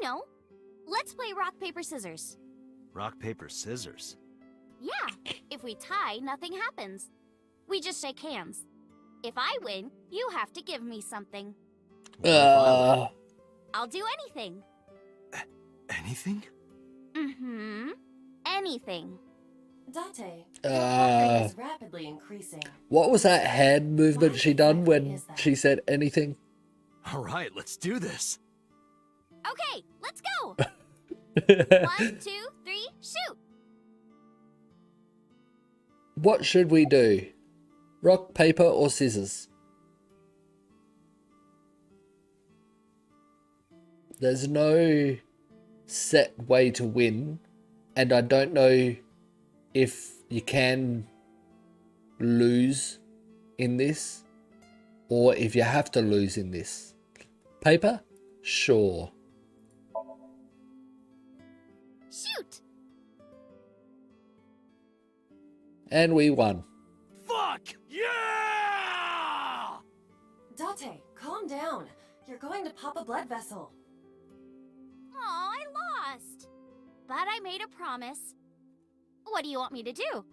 know. Let's play rock, paper, scissors. Rock, paper, scissors? Yeah, if we tie, nothing happens. We just shake hands. If I win, you have to give me something. What if I win? I'll do anything. Anything? Mm-hmm. Anything. Date, your heart rate is rapidly increasing. What was that hand movement she done when she said anything? All right, let's do this. Okay, let's go. 1, 2, 3, shoot. What should we do? Rock, paper, or scissors? There's no set way to win, and I don't know if you can lose in this or if you have to lose in this. Paper? Sure. Shoot. And we won. Fuck! Yeah! Date, calm down. You're going to pop a blood vessel. Aw, I lost. But I made a promise. What do you want me to do?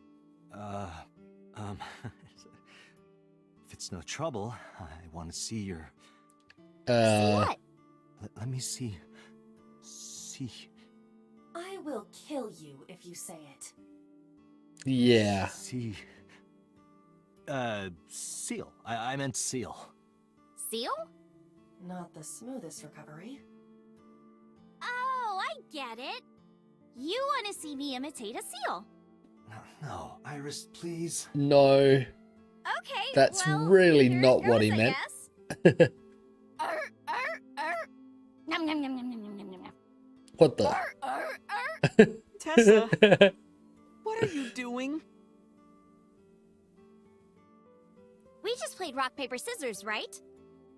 If it's no trouble, I want to see your... See what? Let me see... See... I will kill you if you say it. Yeah. See... seal. I meant seal. Seal? Not the smoothest recovery. Oh, I get it. You want to see me imitate a seal. No, Iris, please. No. Okay, That's well, really here not it what goes, he I meant. guess. Nom, nom, nom, nom, nom, nom, nom, nom. What the? Tessa, what are you doing? We just played rock, paper, scissors, right?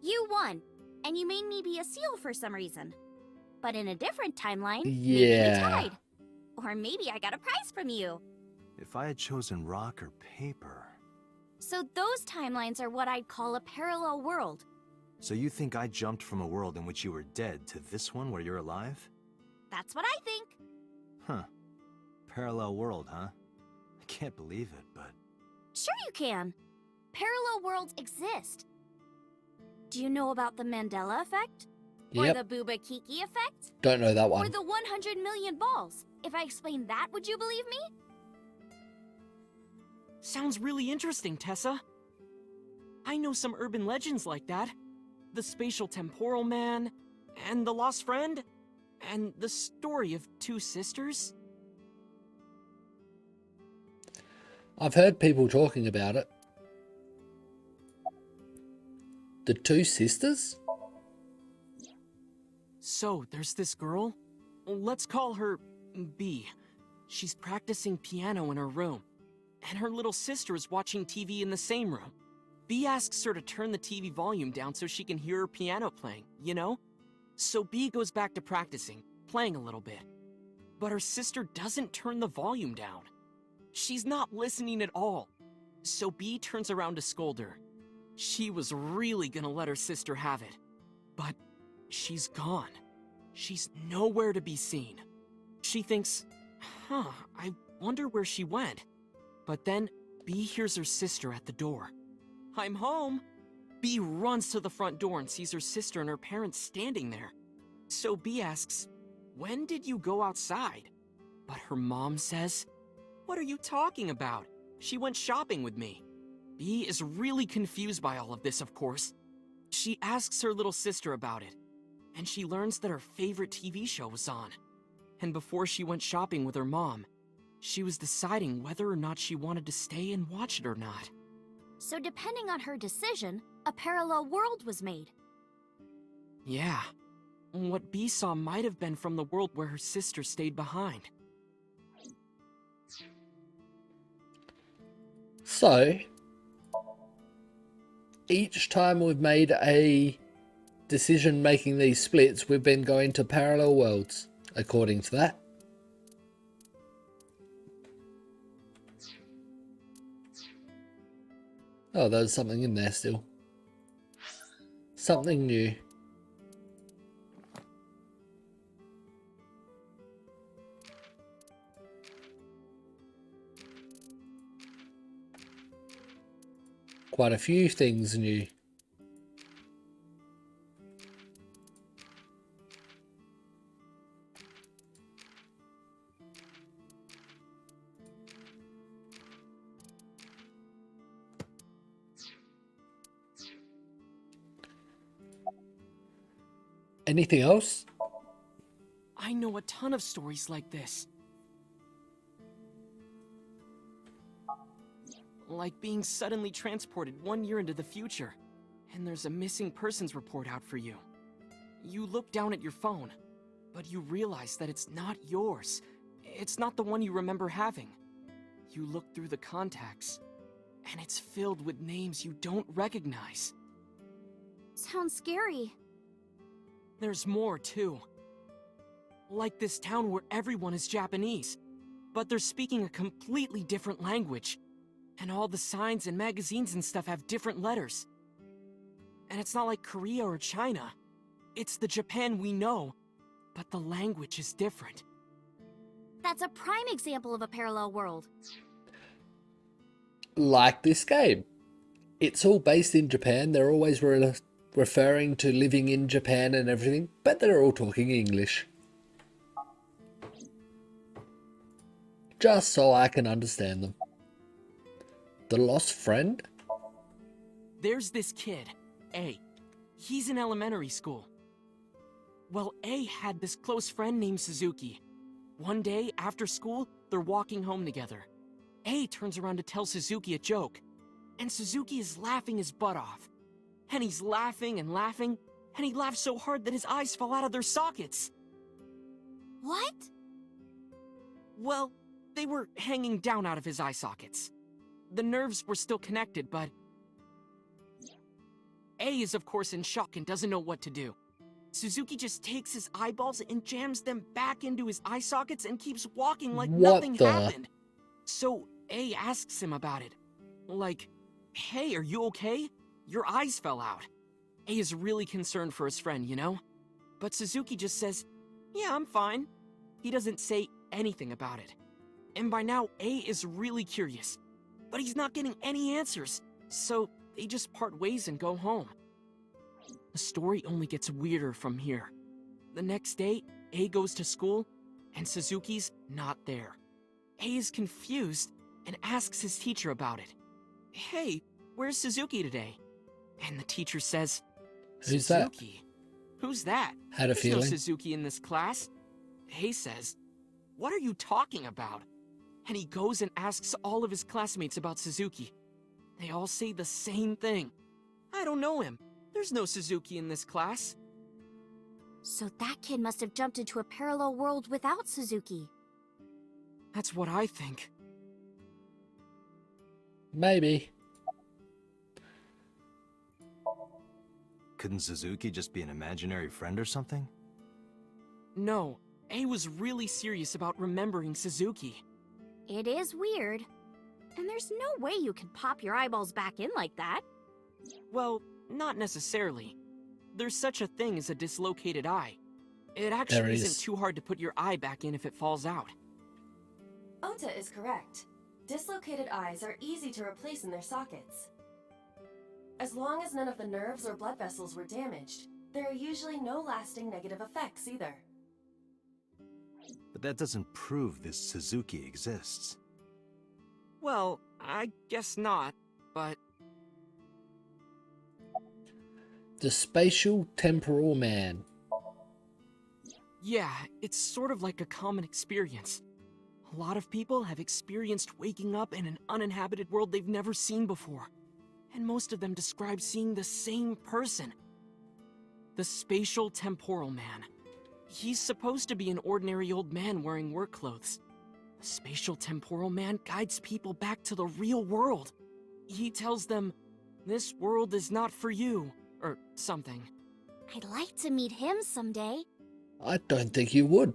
You won, and you made me be a seal for some reason. But in a different timeline, maybe we Yeah. tied. Or maybe I got a prize from you. If I had chosen rock or paper... So those timelines are what I'd call a parallel world. So you think I jumped from a world in which you were dead to this one where you're alive? That's what I think. Huh. Parallel world, huh? I can't believe it, but... Sure you can. Parallel worlds exist. Do you know about the Mandela effect? Or Yep. the Booba Kiki effect? Don't know that Or one. the 100 million balls? If I explained that, would you believe me? Sounds really interesting, Tessa. I know some urban legends like that. The spatial temporal man, and the lost friend, and the story of two sisters. I've heard people talking about it. The two sisters? So, there's this girl. Let's call her B. She's practicing piano in her room, and her little sister is watching TV in the same room. B asks her to turn the TV volume down so she can hear her piano playing, you know? So B goes back to practicing, playing a little bit. But her sister doesn't turn the volume down. She's not listening at all. So B turns around to scold her. She was really gonna let her sister have it. But she's gone. She's nowhere to be seen. She thinks, I wonder where she went. But then B hears her sister at the door. I'm home. B runs to the front door and sees her sister and her parents standing there. So B asks, when did you go outside? But her mom says, what are you talking about? She went shopping with me. B is really confused by all of this, of course. She asks her little sister about it, and she learns that her favorite TV show was on. And before she went shopping with her mom, she was deciding whether or not she wanted to stay and watch it or not. So depending on her decision, a parallel world was made. Yeah. What B saw might have been from the world where her sister stayed behind. So, each time we've made a decision making these splits, we've been going to parallel worlds, according to that. Oh, there's something in there still. Something new. quite a few things new. Anything else? I know a ton of stories like this. Like being suddenly transported 1 year into the future, and there's a missing persons report out for you. You look down at your phone, but you realize that it's not yours. It's not the one you remember having. You look through the contacts, and it's filled with names you don't recognize. Sounds scary. There's more, too. Like this town where everyone is Japanese, but they're speaking a completely different language. And all the signs and magazines and stuff have different letters. And it's not like Korea or China. It's the Japan we know, but the language is different. That's a prime example of a parallel world. Like this game. It's all based in Japan. They're always referring to living in Japan and everything, but they're all talking English. Just so I can understand them. The lost friend? There's this kid, A. He's in elementary school. Well, A had this close friend named Suzuki. One day, after school, they're walking home together. A turns around to tell Suzuki a joke, and Suzuki is laughing his butt off. And he's laughing and laughing, and he laughs so hard that his eyes fall out of their sockets. What? Well, they were hanging down out of his eye sockets. The nerves were still connected, but A is of course in shock and doesn't know what to do. Suzuki just takes his eyeballs and jams them back into his eye sockets and keeps walking like nothing happened. So A asks him about it. Like, hey, are you okay? Your eyes fell out. A is really concerned for his friend, you know? But Suzuki just says, yeah, I'm fine. He doesn't say anything about it. And by now, A is really curious. But he's not getting any answers, so they just part ways and go home. The story only gets weirder from here. The next day, A goes to school, and Suzuki's not there. A is confused and asks his teacher about it. Hey, where's Suzuki today? And the teacher says, Who's Suzuki? Who's that? Had a There's feeling. no Suzuki in this class. A says, what are you talking about? And he goes and asks all of his classmates about Suzuki. They all say the same thing. I don't know him. There's no Suzuki in this class. So that kid must have jumped into a parallel world without Suzuki. That's what I think. Maybe. Couldn't Suzuki just be an imaginary friend or something? No, A was really serious about remembering Suzuki. It is weird. And there's no way you can pop your eyeballs back in like that. Well, not necessarily. There's such a thing as a dislocated eye. It actually There isn't is. too hard to put your eye back in if it falls out. Ota is correct. Dislocated eyes are easy to replace in their sockets. As long as none of the nerves or blood vessels were damaged, there are usually no lasting negative effects either. But that doesn't prove this Suzuki exists. Well, I guess not, but The spatial temporal man. yeah, it's sort of like a common experience. A lot of people have experienced waking up in an uninhabited world they've never seen before. And most of them describe seeing the same person. The spatial temporal man. He's supposed to be an ordinary old man wearing work clothes. The spatial temporal man guides people back to the real world. He tells them, this world is not for you, or something. I'd like to meet him someday. I don't think you would.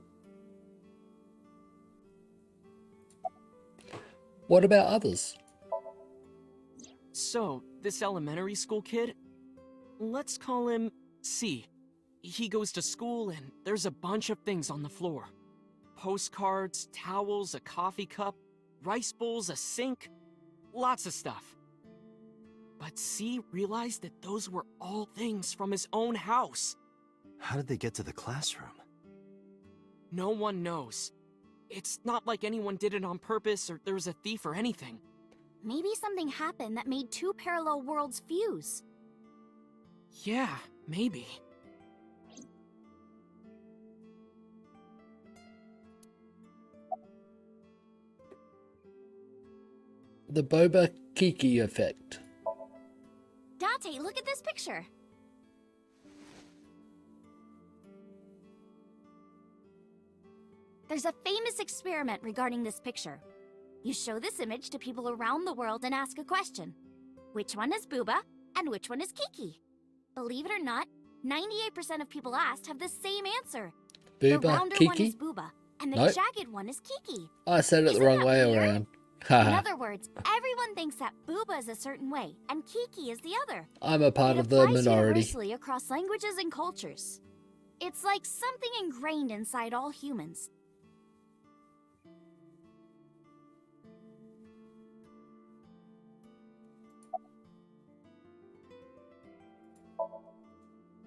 What about others? So, this elementary school kid, let's call him C. He goes to school and there's a bunch of things on the floor. Postcards, towels, a coffee cup, rice bowls, a sink, lots of stuff. But C realized that those were all things from his own house. How did they get to the classroom? No one knows. It's not like anyone did it on purpose or there was a thief or anything. Maybe something happened that made two parallel worlds fuse. Yeah, maybe. The Boba Kiki effect. Dante, look at this picture. There's a famous experiment regarding this picture. You show this image to people around the world and ask a question. Which one is Booba and which one is Kiki? Believe it or not, 98% of people asked have the same answer. The Booba rounder one Kiki? is Booba, and the Nope. jagged one is Kiki. I said it the Isn't wrong that way weird? around. In Haha. other words, everyone thinks that Booba is a certain way and Kiki is the other. I'm a part It of the applies minority. universally across languages and cultures. It's like something ingrained inside all humans.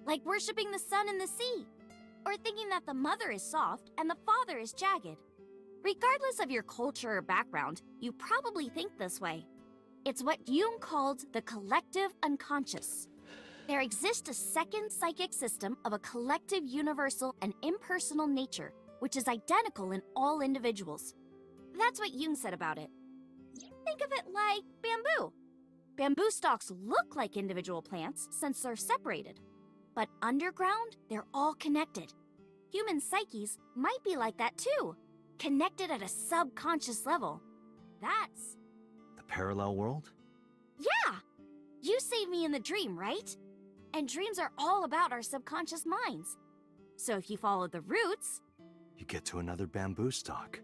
Like worshipping the sun and the sea, or thinking that the mother is soft and the father is jagged. Regardless of your culture or background, you probably think this way. It's what Jung called the collective unconscious. There exists a second psychic system of a collective, universal, and impersonal nature, which is identical in all individuals. That's what Jung said about it. Think of it like bamboo. Bamboo stalks look like individual plants since they're separated. But underground, they're all connected. Human psyches might be like that too, connected at a subconscious level. That's... The parallel world? Yeah! You saved me in the dream, right? And dreams are all about our subconscious minds. So if you follow the roots... You get to another bamboo stalk.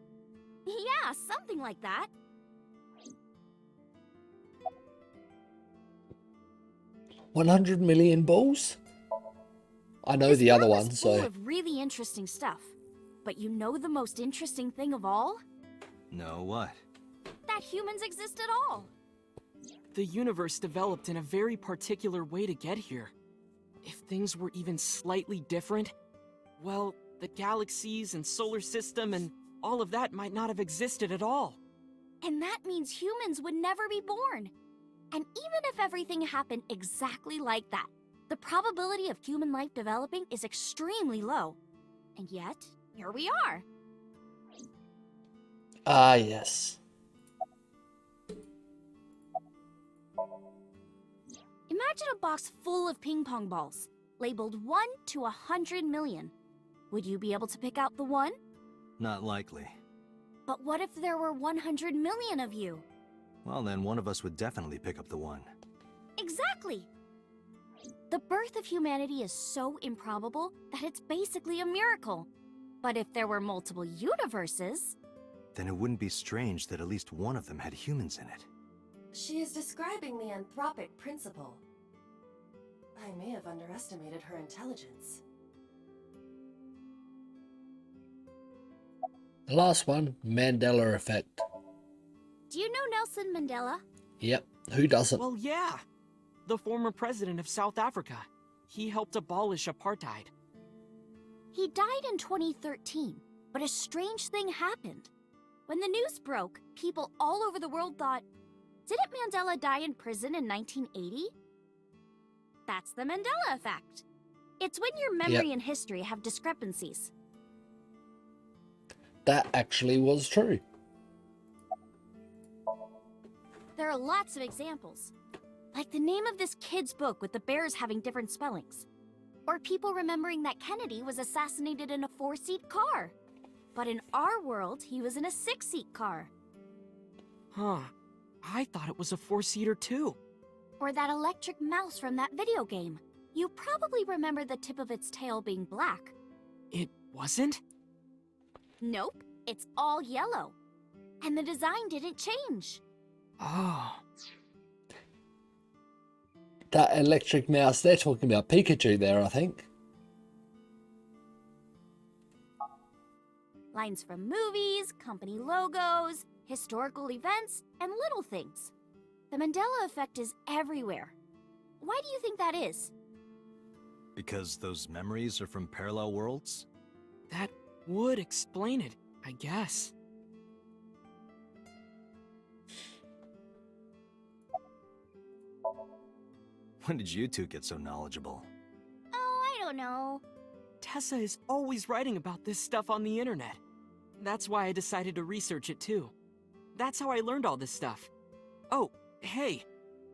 Yeah, something like that. $100 million balls? I know This the other world one, is full so... of really interesting stuff. But you know the most interesting thing of all? No, what? That humans exist at all. The universe developed in a very particular way to get here. If things were even slightly different, well, the galaxies and solar system and all of that might not have existed at all. And that means humans would never be born. And even if everything happened exactly like that, the probability of human life developing is extremely low. And yet, here we are. Ah, yes. Imagine a box full of ping pong balls, labeled 1 to 100 million. Would you be able to pick out the one? Not likely. But what if there were 100 million of you? Well, then one of us would definitely pick up the one. Exactly! The birth of humanity is so improbable that it's basically a miracle. But if there were multiple universes... Then it wouldn't be strange that at least one of them had humans in it. She is describing the anthropic principle. I may have underestimated her intelligence. The last one, Mandela effect. Do you know Nelson Mandela? Yep, who doesn't? Well, yeah. The former president of South Africa. He helped abolish apartheid. He died in 2013, but a strange thing happened. When the news broke, people all over the world thought, didn't Mandela die in prison in 1980? That's the Mandela effect. It's when your memory and history have discrepancies. That actually was true. There are lots of examples. Like the name of this kid's book with the bears having different spellings. Or people remembering that Kennedy was assassinated in a 4-seat car. But in our world, he was in a 6-seat car. Huh. I thought it was a 4-seater too. Or that electric mouse from that video game. You probably remember the tip of its tail being black. It wasn't? Nope, it's all yellow. And the design didn't change. Oh. That electric mouse, they're talking about Pikachu there, I think. Lines from movies, company logos, historical events, and little things. The Mandela effect is everywhere. Why do you think that is? Because those memories are from parallel worlds? That would explain it, I guess. When did you two get so knowledgeable? Oh, I don't know. Tessa is always writing about this stuff on the internet. That's why I decided to research it too. That's how I learned all this stuff. Oh, hey,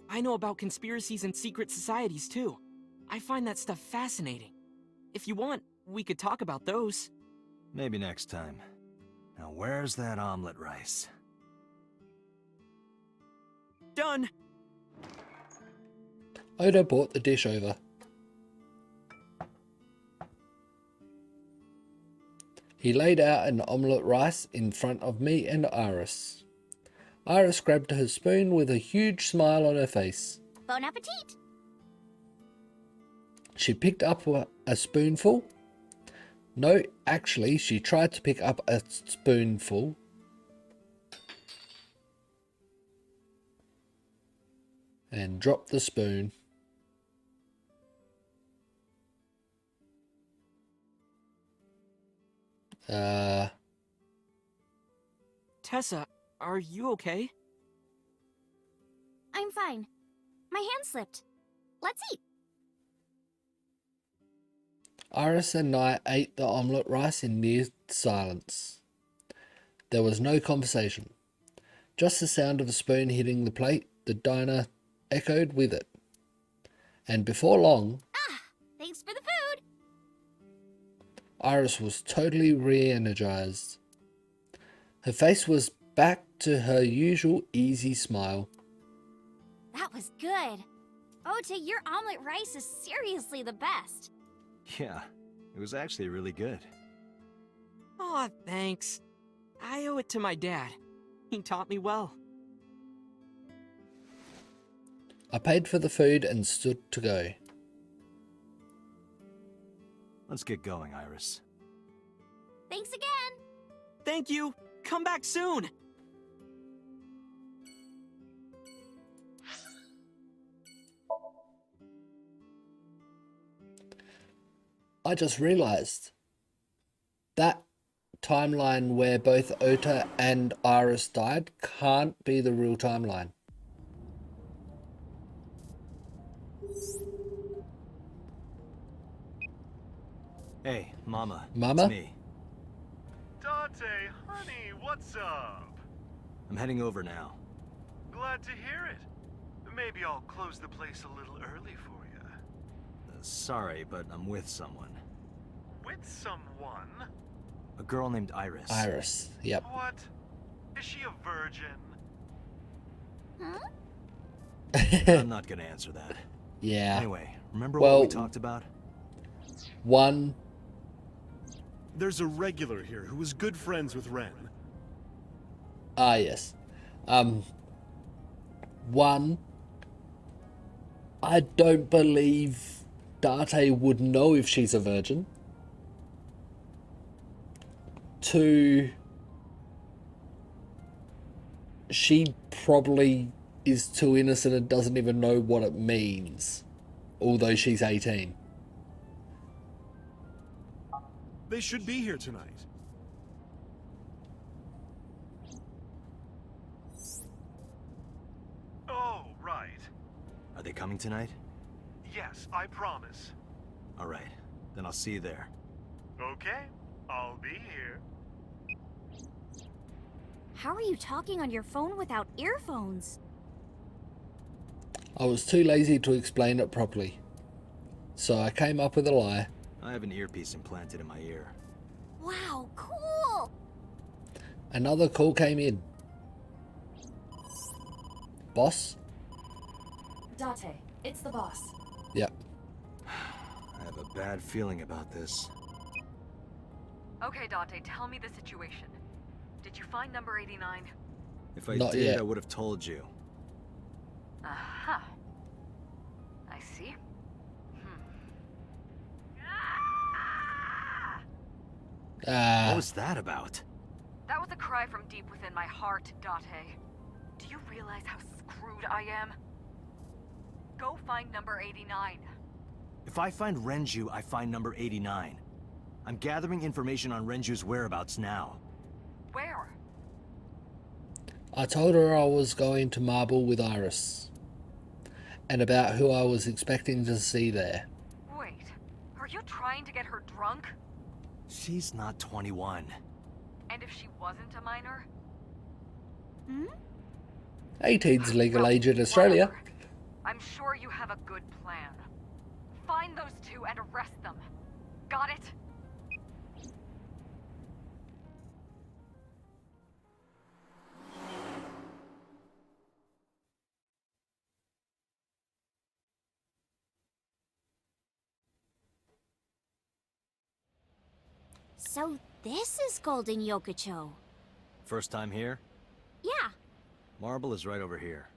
I know about conspiracies and secret societies too. I find that stuff fascinating. If you want, we could talk about those. Maybe next time. Now where's that omelet rice? Done! Oda brought the dish over. He laid out an omelette rice in front of me and Iris. Iris grabbed her spoon with a huge smile on her face. Bon appetit! She picked up a spoonful. No, actually, she tried to pick up a spoonful. And dropped the spoon. Tessa, are you okay? I'm fine. My hand slipped. Let's eat. Iris and I ate the omelette rice in near silence. There was no conversation. Just the sound of a spoon hitting the plate. The diner echoed with it. And before long, Thanks for the food. Iris was totally re-energized. Her face was back to her usual easy smile. That was good. Ota, your omelet rice is seriously the best. Yeah, it was actually really good. Aw, thanks. I owe it to my dad. He taught me well. I paid for the food and stood to go. Let's get going, Iris. Thanks again. Thank you! Come back soon! I just realized that timeline where both Ota and Iris died can't be the real timeline. Hey, Mama. Mama? It's me. Dante, honey, what's up? I'm heading over now. Glad to hear it. Maybe I'll close the place a little early for you. Sorry, but I'm with someone. With someone? A girl named Iris. Iris, yep. What? Is she a virgin? Huh? I'm not gonna answer that. Yeah. Anyway, remember Well- what we talked about? One, There's a regular here who was good friends with Ren. yes. One, I don't believe Date would know if she's a virgin. Two, she probably is too innocent and doesn't even know what it means, although she's 18. They should be here tonight. Oh, right. Are they coming tonight? Yes, I promise. All right, then I'll see you there. Okay, I'll be here. How are you talking on your phone without earphones? I was too lazy to explain it properly, so I came up with a lie. I have an earpiece implanted in my ear. Wow, cool! Another call came in. Boss? Date, it's the boss. Yep. I have a bad feeling about this. Okay, Dante, tell me the situation. Did you find number 89? If I Not did, yet. I would have told you. Aha. I see. What was that about? That was a cry from deep within my heart, Dante. Do you realize how screwed I am? Go find number 89. If I find Renju, I find number 89. I'm gathering information on Renju's whereabouts now. Where? I told her I was going to Marble with Iris. And about who I was expecting to see there. Wait, are you trying to get her drunk? She's not 21. And if she wasn't a minor? 18's legal Well, age in Australia. whatever. I'm sure you have a good plan. Find those two and arrest them. Got it? So this is Golden Yokocho. First time here? Yeah. Marble is right over here.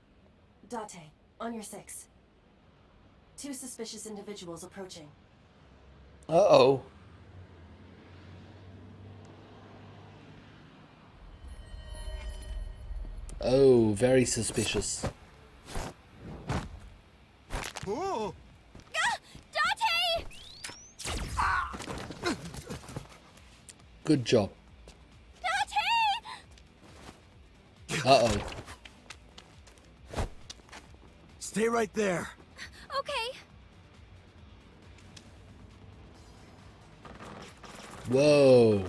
Date, on your 6. 2 suspicious individuals approaching. Uh-oh. Oh, very suspicious. Oh! Date! Good job. Date! Uh-oh. Stay right there. Okay. Whoa.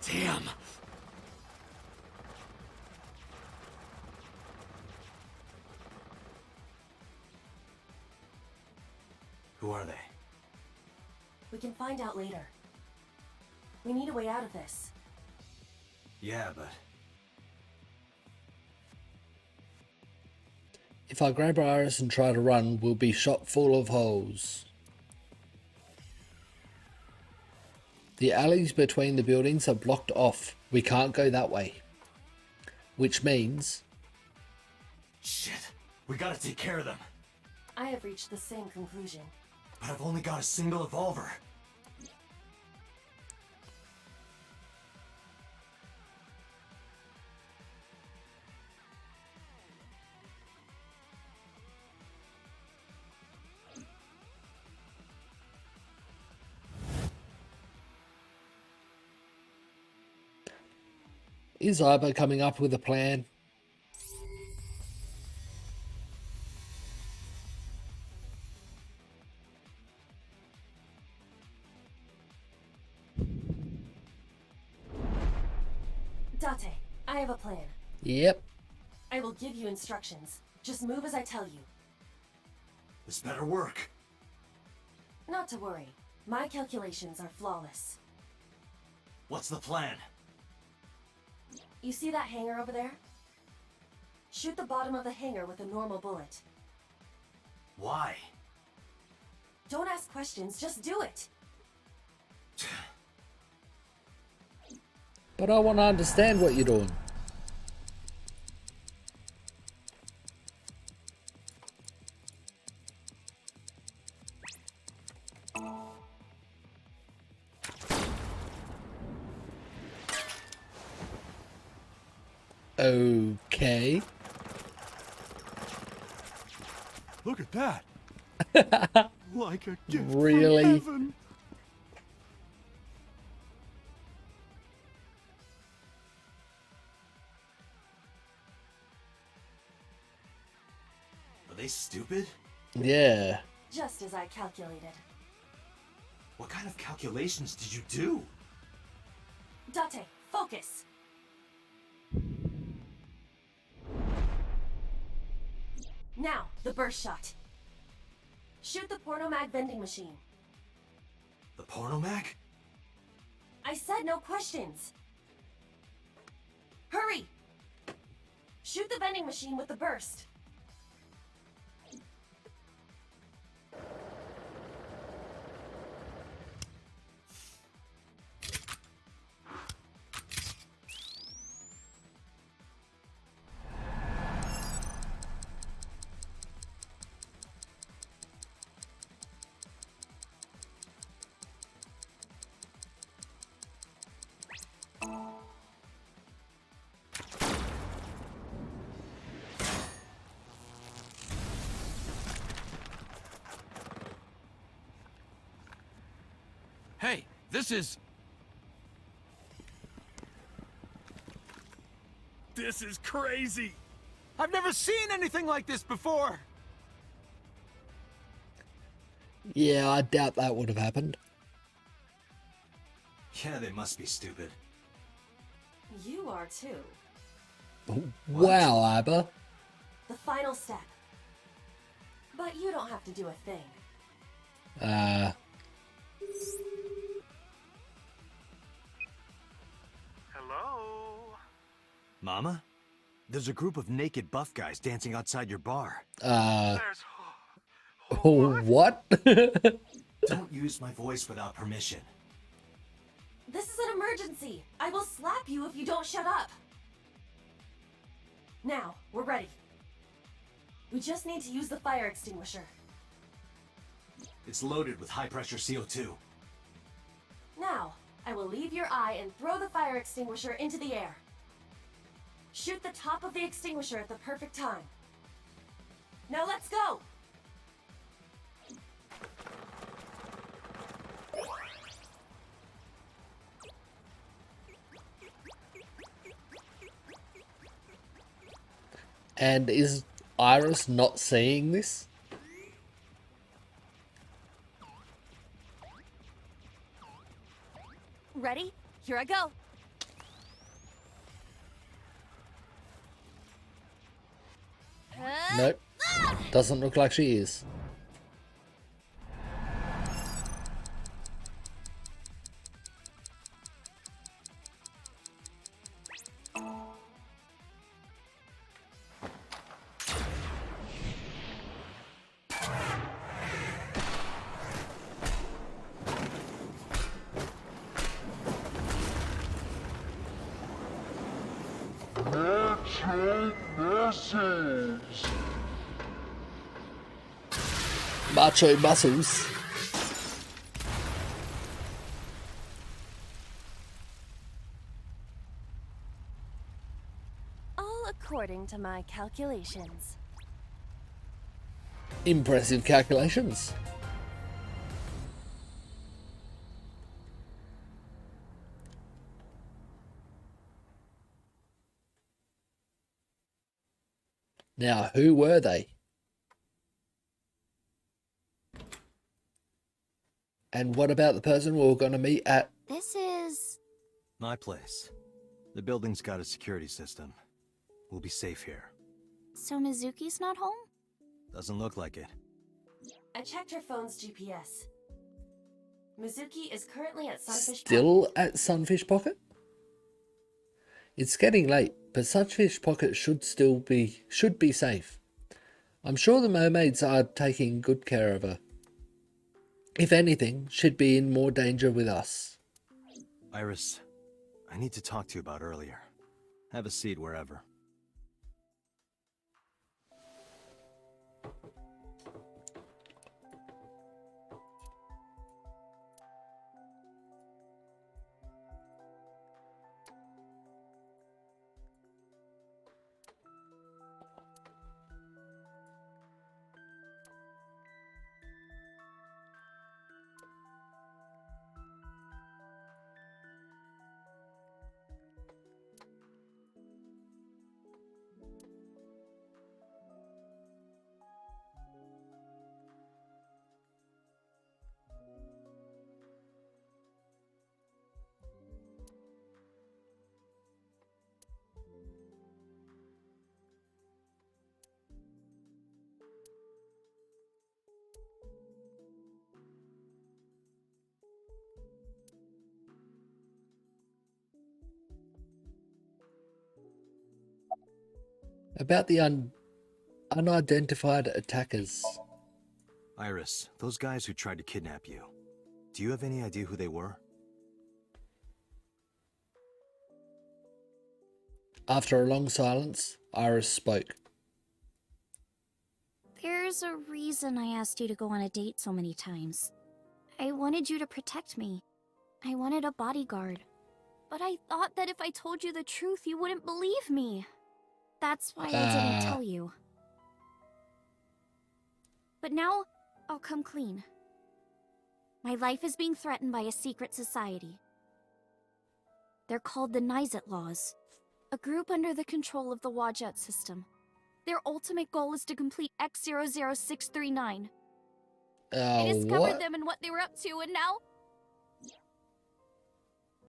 Damn. Who are they? We can find out later. We need a way out of this. Yeah, but... If I grab Iris and try to run, we'll be shot full of holes. The alleys between the buildings are blocked off. We can't go that way. Which means... Shit. We gotta take care of them. I have reached the same conclusion. But I've only got a single revolver. Is Iba coming up with a plan? Date, I have a plan. Yep. I will give you instructions. Just move as I tell you. This better work. Not to worry. My calculations are flawless. What's the plan? You see that hangar over there? Shoot the bottom of the hangar with a normal bullet. Why? Don't ask questions, just do it! But I want to understand what you're doing. Okay. Look at that. Like a gift Really? from heaven. Are they stupid? Yeah. Just as I calculated. What kind of calculations did you do? Date, focus! Now, the burst shot. Shoot the pornomag vending machine. The pornomag? I said no questions. Hurry! Shoot the vending machine with the burst. Hey, this is... This is crazy! I've never seen anything like this before! Yeah, I doubt that would have happened. Yeah, they must be stupid. You are too. Wow, Abba. The final step. But you don't have to do a thing. Hello? Mama? There's a group of naked buff guys dancing outside your bar. There's... What? Don't use my voice without permission. This is an emergency. I will slap you if you don't shut up. Now, we're ready. We just need to use the fire extinguisher. It's loaded with high-pressure CO2. Now, I will leave your eye and throw the fire extinguisher into the air. Shoot the top of the extinguisher at the perfect time. Now let's go! And is Iris not seeing this? Ready? Here I go. Nope. Doesn't look like she is. Macho muscles. All according to my calculations. Impressive calculations. Now, who were they? And what about the person we were going to meet at? This is... My place. The building's got a security system. We'll be safe here. So Mizuki's not home? Doesn't look like it. I checked her phone's GPS. Mizuki is currently at Sunfish Still at Sunfish Pocket? It's getting late, but Sunfish Pocket should be safe. I'm sure the mermaids are taking good care of her. If anything, she'd be in more danger with us. Iris, I need to talk to you about earlier. Have a seat wherever. About the unidentified attackers. Iris, those guys who tried to kidnap you, do you have any idea who they were? After a long silence, Iris spoke. There's a reason I asked you to go on a date so many times. I wanted you to protect me. I wanted a bodyguard. But I thought that if I told you the truth, you wouldn't believe me. That's why I didn't tell you. But now, I'll come clean. My life is being threatened by a secret society. They're called the Nizet Laws, a group under the control of the Wadjet system. Their ultimate goal is to complete X00639. I discovered What? them and what they were up to, and now